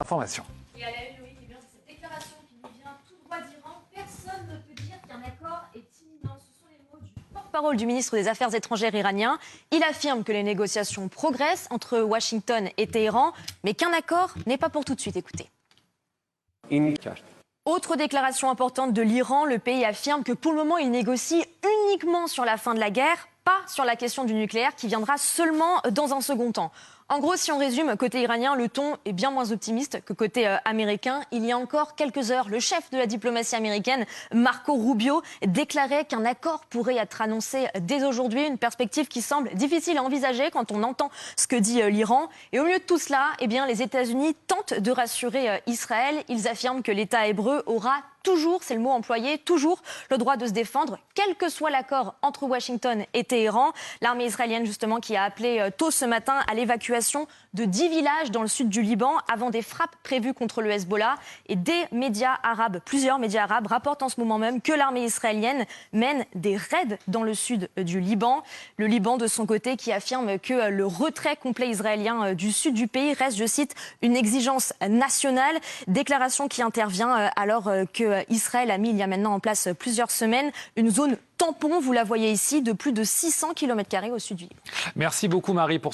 Information. Et à la une, Loïc, c'est cette déclaration qui nous vient tout droit d'Iran. Personne ne peut dire qu'un accord est imminent. Ce sont les mots du porte-parole du ministre des Affaires étrangères iranien. Il affirme que les négociations progressent entre Washington et Téhéran, mais qu'un accord n'est pas pour tout de suite. Écoutez. Autre déclaration importante de l'Iran, le pays affirme que pour le moment, il négocie uniquement sur la fin de la guerre, pas sur la question du nucléaire qui viendra seulement dans un second temps. En gros, si on résume, côté iranien, le ton est bien moins optimiste que côté américain. Il y a encore quelques heures, le chef de la diplomatie américaine, Marco Rubio, déclarait qu'un accord pourrait être annoncé dès aujourd'hui. Une perspective qui semble difficile à envisager quand on entend ce que dit l'Iran. Et au milieu de tout cela, les États-Unis tentent de rassurer Israël. Ils affirment que l'État hébreu aura toujours, c'est le mot employé, toujours le droit de se défendre, quel que soit l'accord entre Washington et Téhéran. L'armée israélienne, justement, qui a appelé tôt ce matin à l'évacuation de 10 villages dans le sud du Liban avant des frappes prévues contre le Hezbollah. Et des médias arabes, plusieurs médias arabes, rapportent en ce moment même que l'armée israélienne mène des raids dans le sud du Liban. Le Liban, de son côté, qui affirme que le retrait complet israélien du sud du pays reste, je cite, une exigence nationale. Déclaration qui intervient alors que Israël a mis il y a maintenant en place plusieurs semaines une zone tampon, vous la voyez ici, de plus de 600 km² au sud du Liban. Merci beaucoup Marie pour